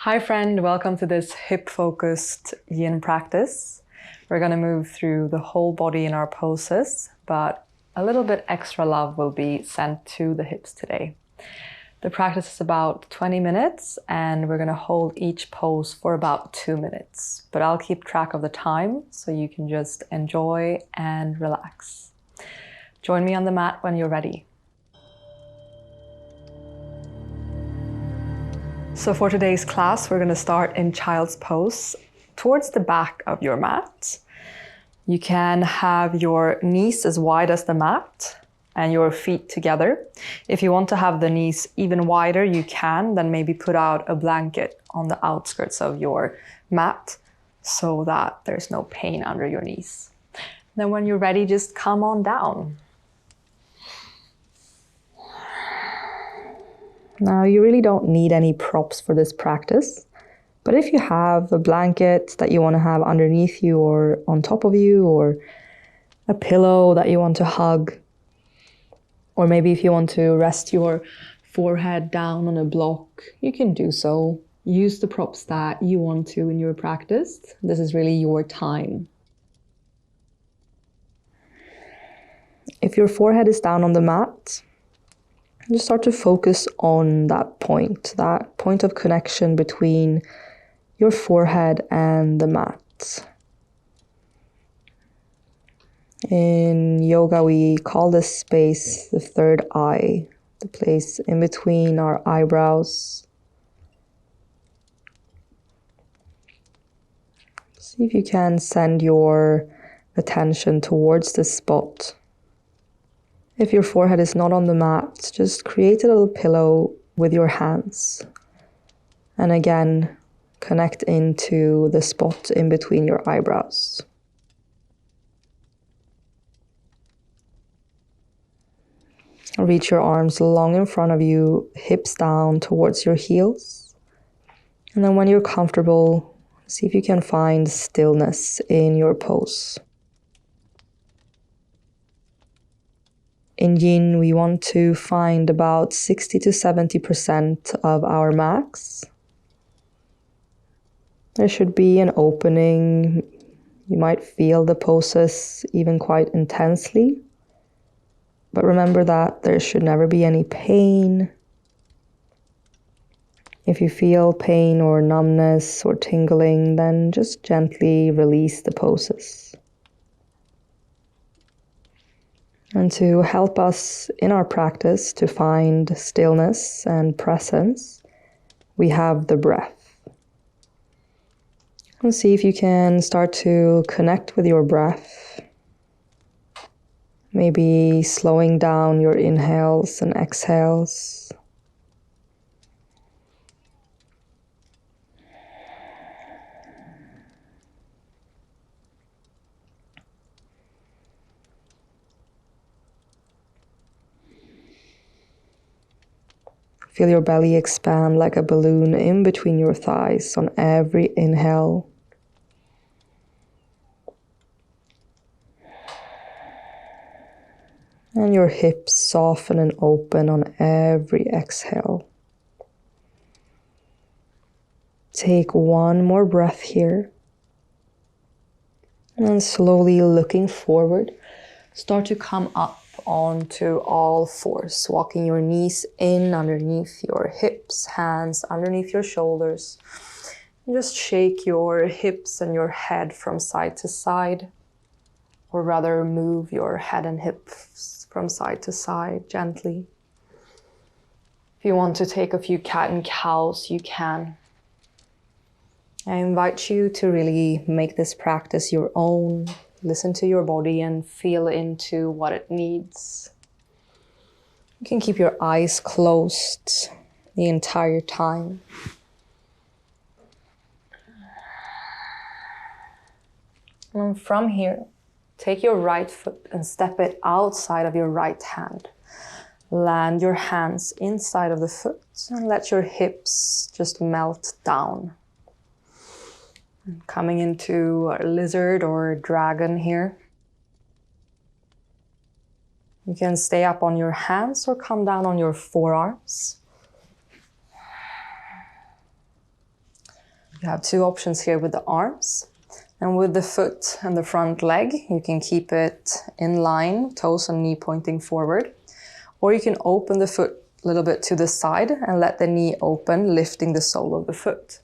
Hi friend, welcome to this hip-focused yin practice. We're going to move through the whole body in our poses, but a little bit extra love will be sent to the hips today. The practice is about 20 minutes and we're going to hold each pose for about 2 minutes, but I'll keep track of the time so you can just enjoy and relax. Join me on the mat when you're ready. So for today's class, we're going to start in child's pose towards the back of your mat. You can have your knees as wide as the mat and your feet together. If you want to have the knees even wider, you can, then maybe put out a blanket on the outskirts of your mat so that there's no pain under your knees. Then when you're ready, just come on down. Now, you really don't need any props for this practice, but if you have a blanket that you want to have underneath you or on top of you, or a pillow that you want to hug, or maybe if you want to rest your forehead down on a block, you can do so. Use the props that you want to in your practice. This is really your time. If your forehead is down on the mat, just start to focus on that point of connection between your forehead and the mat. In yoga, we call this space the third eye, the place in between our eyebrows. See if you can send your attention towards this spot. If your forehead is not on the mat, just create a little pillow with your hands. And again, connect into the spot in between your eyebrows. Reach your arms long in front of you, hips down towards your heels. And then when you're comfortable, see if you can find stillness in your pose. In yin, we want to find about 60 to 70% of our max. There should be an opening. You might feel the poses even quite intensely. But remember that there should never be any pain. If you feel pain or numbness or tingling, then just gently release the poses. And to help us in our practice to find stillness and presence, we have the breath. And see if you can start to connect with your breath. Maybe slowing down your inhales and exhales. Feel your belly expand like a balloon in between your thighs on every inhale. And your hips soften and open on every exhale. Take one more breath here. And slowly looking forward, start to come up onto all fours, walking your knees in underneath your hips, hands underneath your shoulders. And just shake your hips and your head from side to side, or rather move your head and hips from side to side gently. If you want to take a few cat and cows, you can. I invite you to really make this practice your own. Listen to your body and feel into what it needs. You can keep your eyes closed the entire time. And from here, take your right foot and step it outside of your right hand. Land your hands inside of the foot and let your hips just melt down. Coming into a lizard or a dragon here. You can stay up on your hands or come down on your forearms. You have two options here with the arms. And with the foot and the front leg, you can keep it in line, toes and knee pointing forward. Or you can open the foot a little bit to the side and let the knee open, lifting the sole of the foot.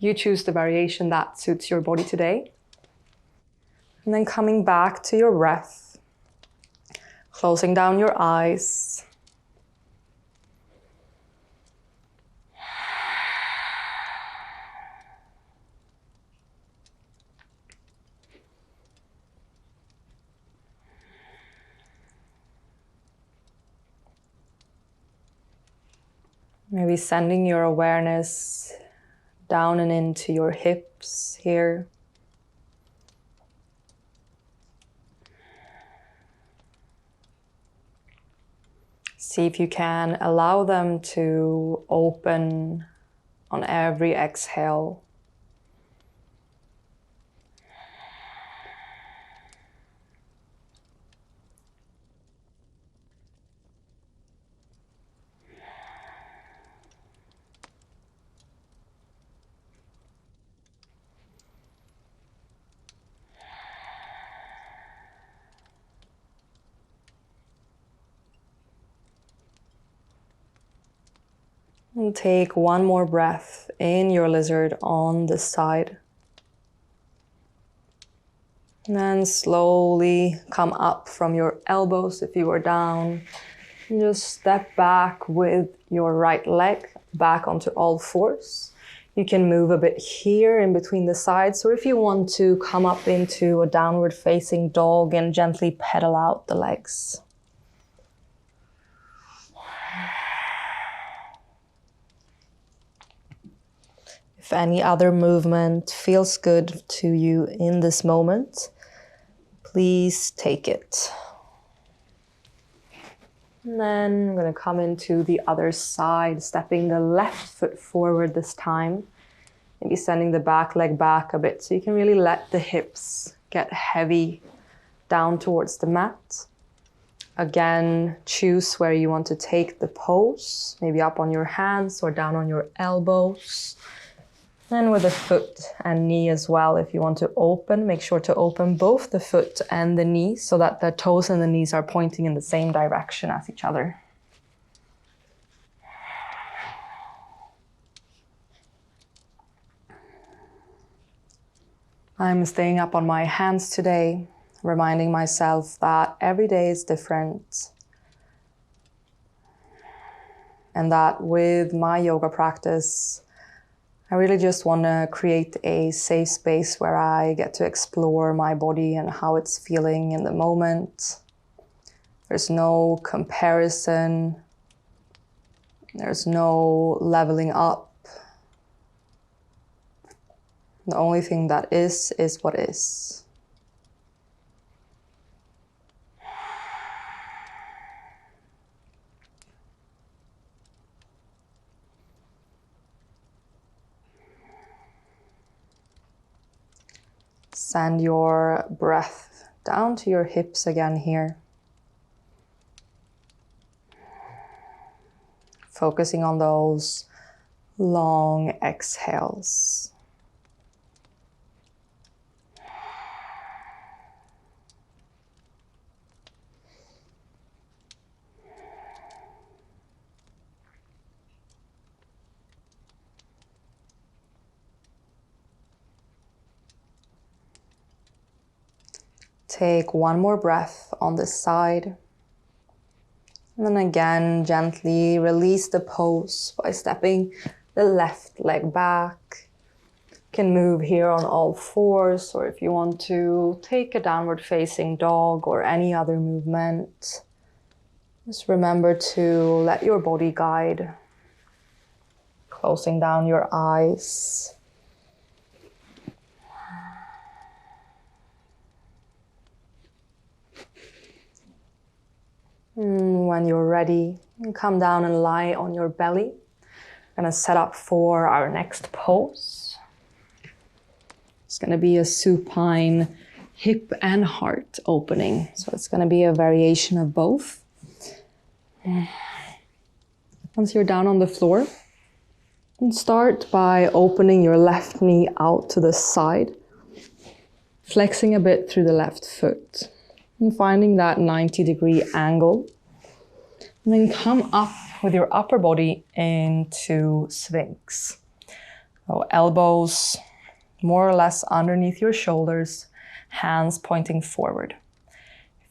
You choose the variation that suits your body today. And then coming back to your breath, closing down your eyes. Maybe sending your awareness down and into your hips here. See if you can allow them to open on every exhale. And take one more breath in your lizard on this side. And then slowly come up from your elbows if you are down. And just step back with your right leg back onto all fours. You can move a bit here in between the sides, or if you want to come up into a downward facing dog and gently pedal out the legs. If any other movement feels good to you in this moment, please take it. And then I'm going to come into the other side, stepping the left foot forward this time. Maybe sending the back leg back a bit so you can really let the hips get heavy down towards the mat. Again, choose where you want to take the pose, maybe up on your hands or down on your elbows. And with the foot and knee as well, if you want to open, make sure to open both the foot and the knee so that the toes and the knees are pointing in the same direction as each other. I'm staying up on my hands today, reminding myself that every day is different. And that with my yoga practice, I really just want to create a safe space where I get to explore my body and how it's feeling in the moment. There's no comparison. There's no leveling up. The only thing that is what is. Send your breath down to your hips again here. Focusing on those long exhales. Take one more breath on this side. And then again, gently release the pose by stepping the left leg back. You can move here on all fours, or if you want to take a downward facing dog or any other movement. Just remember to let your body guide. Closing down your eyes. When you're ready, come down and lie on your belly. I'm gonna set up for our next pose. It's gonna be a supine hip and heart opening. So it's gonna be a variation of both. Once you're down on the floor, And start by opening your left knee out to the side, flexing a bit through the left foot, and finding that 90-degree angle. And then come up with your upper body into Sphinx. So elbows more or less underneath your shoulders, hands pointing forward.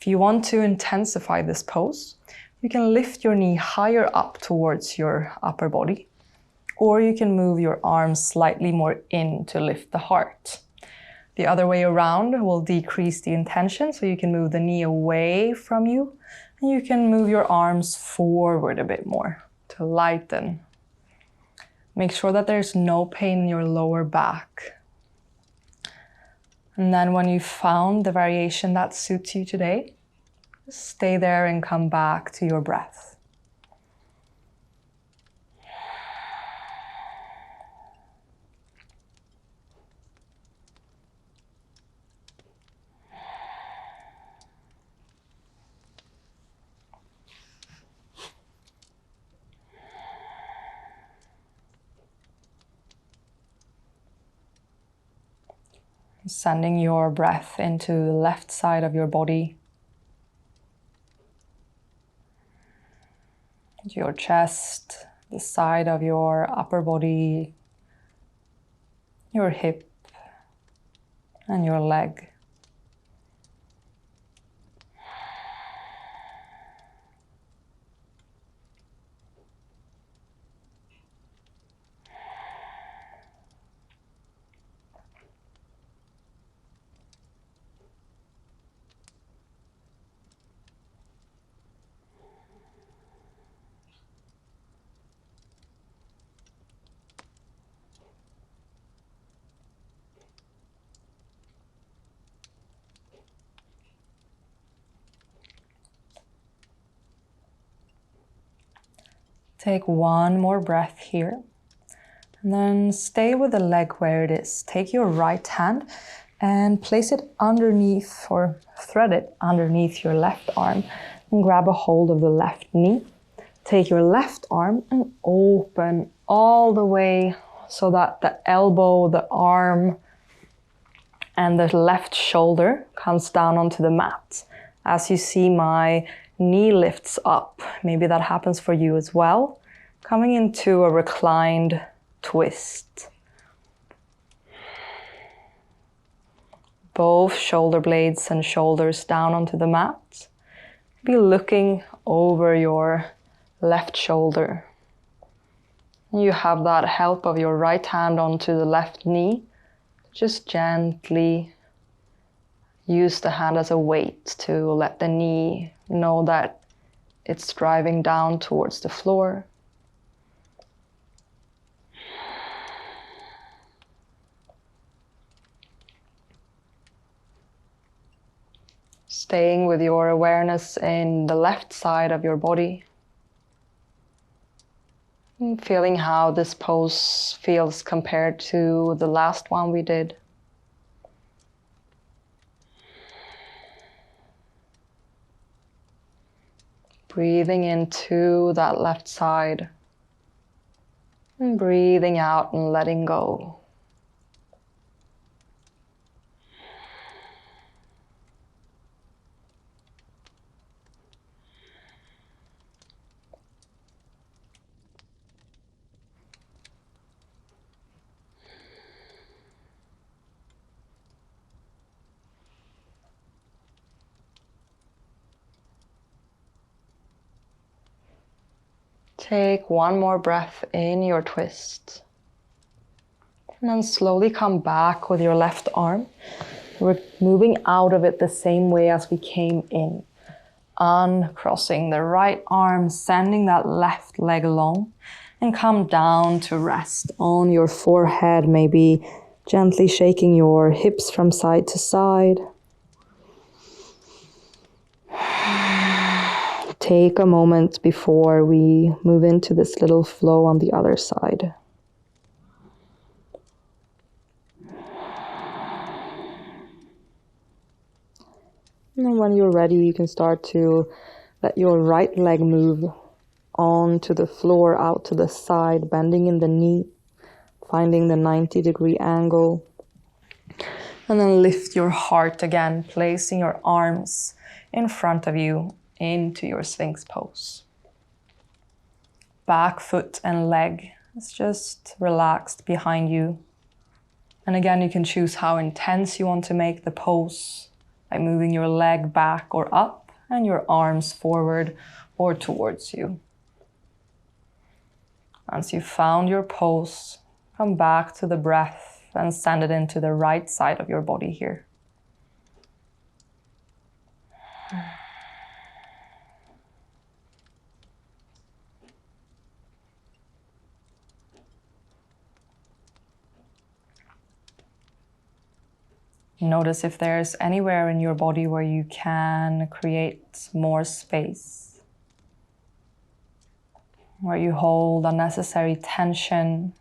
If you want to intensify this pose, you can lift your knee higher up towards your upper body, or you can move your arms slightly more in to lift the heart. The other way around will decrease the intention, so you can move the knee away from you, and you can move your arms forward a bit more to lighten. Make sure that there's no pain in your lower back. And then when you've found the variation that suits you today, just stay there and come back to your breath. Sending your breath into the left side of your body, your chest, the side of your upper body, your hip, and your leg. Take one more breath here, and then stay with the leg where it is. Take your right hand and place it underneath, or thread it underneath your left arm, and grab a hold of the left knee. Take your left arm and open all the way so that the elbow, the arm, and the left shoulder comes down onto the mat. As you see, my knee lifts up. Maybe that happens for you as well. Coming into a reclined twist. Both shoulder blades and shoulders down onto the mat. Be looking over your left shoulder. You have that help of your right hand onto the left knee. Just gently use the hand as a weight to let the knee know that it's driving down towards the floor. Staying with your awareness in the left side of your body. And feeling how this pose feels compared to the last one we did. Breathing into that left side. And breathing out and letting go. Take one more breath in your twist. And then slowly come back with your left arm. We're moving out of it the same way as we came in. Uncrossing the right arm, sending that left leg along, and come down to rest on your forehead, maybe gently shaking your hips from side to side. Take a moment before we move into this little flow on the other side. And when you're ready, you can start to let your right leg move on to the floor, out to the side, bending in the knee. finding the 90-degree angle. And then lift your heart again, placing your arms in front of you into your Sphinx pose. Back foot and leg is just relaxed behind you. And again, you can choose how intense you want to make the pose by moving your leg back or up and your arms forward or towards you. Once you've found your pose, come back to the breath and send it into the right side of your body here. Notice if there's anywhere in your body where you can create more space, where you hold unnecessary tension.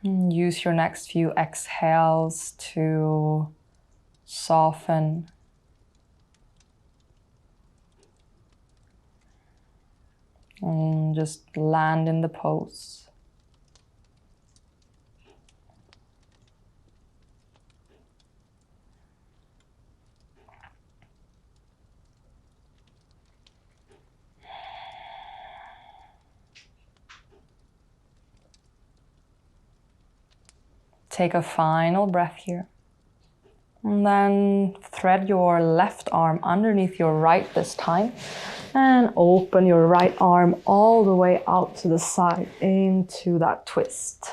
Use your next few exhales to soften and just land in the pose. Take a final breath here. And then thread your left arm underneath your right this time. And open your right arm all the way out to the side into that twist.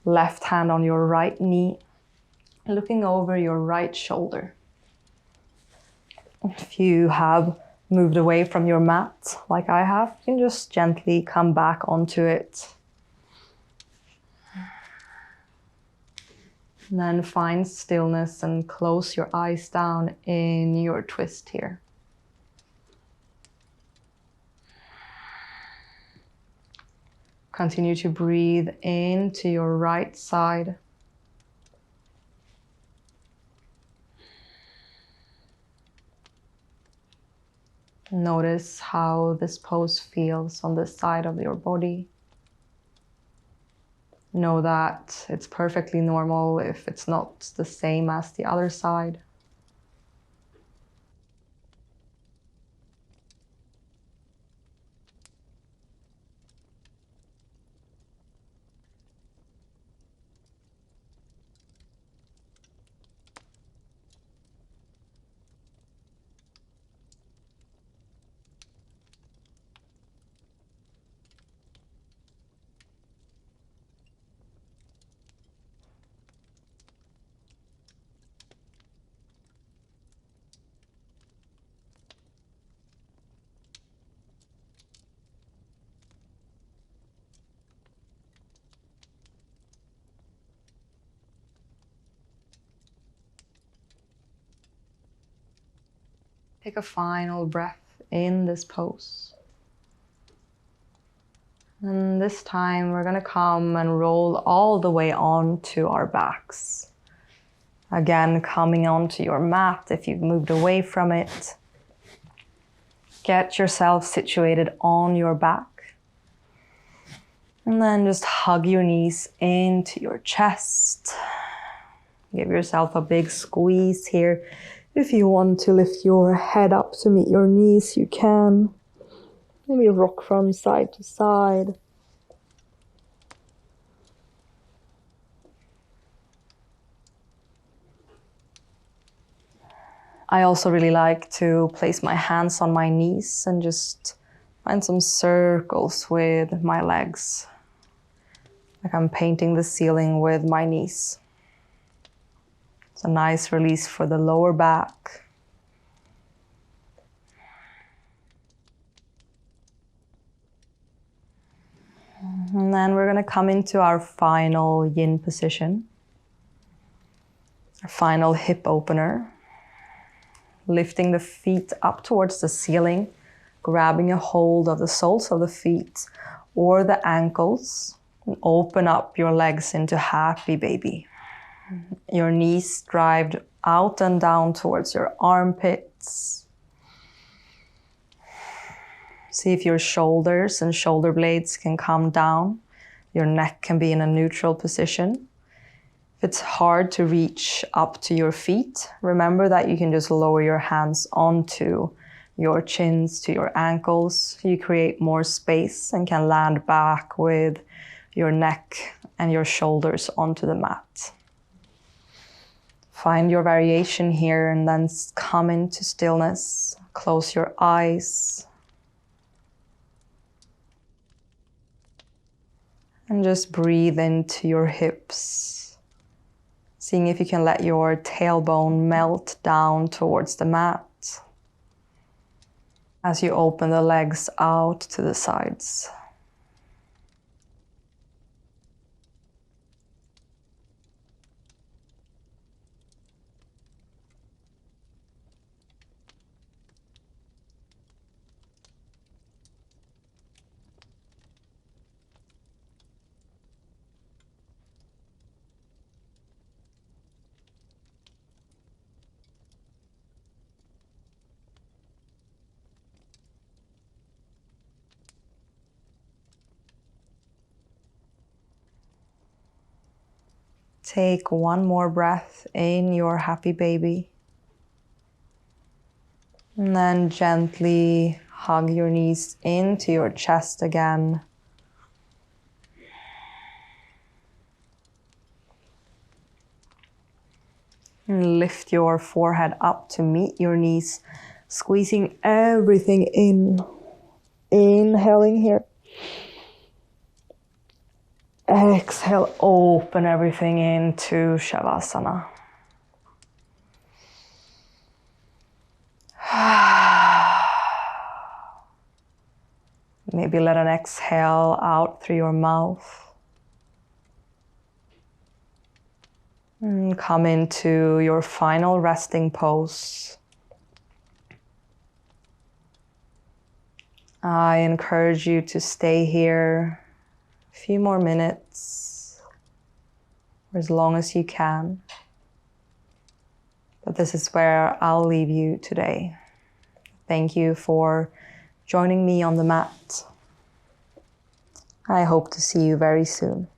Left hand on your right knee, looking over your right shoulder. If you have moved away from your mat, like I have, you can just gently come back onto it. And then find stillness and close your eyes down in your twist here. Continue to breathe into your right side. Notice how this pose feels on this side of your body. Know that it's perfectly normal if it's not the same as the other side. Take a final breath in this pose. And this time we're going to come and roll all the way onto our backs. Again, coming onto your mat if you've moved away from it. Get yourself situated on your back. And then just hug your knees into your chest. Give yourself a big squeeze here. If you want to lift your head up to meet your knees, you can. Maybe rock from side to side. I also really like to place my hands on my knees and just find some circles with my legs. Like I'm painting the ceiling with my knees. It's a nice release for the lower back. And then we're going to come into our final yin position. Our final hip opener. Lifting the feet up towards the ceiling, grabbing a hold of the soles of the feet or the ankles, and open up your legs into happy baby. Your knees drive out and down towards your armpits. See if your shoulders and shoulder blades can come down. Your neck can be in a neutral position. If it's hard to reach up to your feet, remember that you can just lower your hands onto your chins to your ankles. You create more space and can land back with your neck and your shoulders onto the mat. Find your variation here and then come into stillness. Close your eyes. And just breathe into your hips. Seeing if you can let your tailbone melt down towards the mat as you open the legs out to the sides. Take one more breath in your happy baby. And then gently hug your knees into your chest again. And lift your forehead up to meet your knees, squeezing everything in. Inhaling here. Exhale, open everything into Shavasana. Maybe let an exhale out through your mouth. And come into your final resting pose. I encourage you to stay here a few more minutes, or as long as you can. But this is where I'll leave you today. Thank you for joining me on the mat. I hope to see you very soon.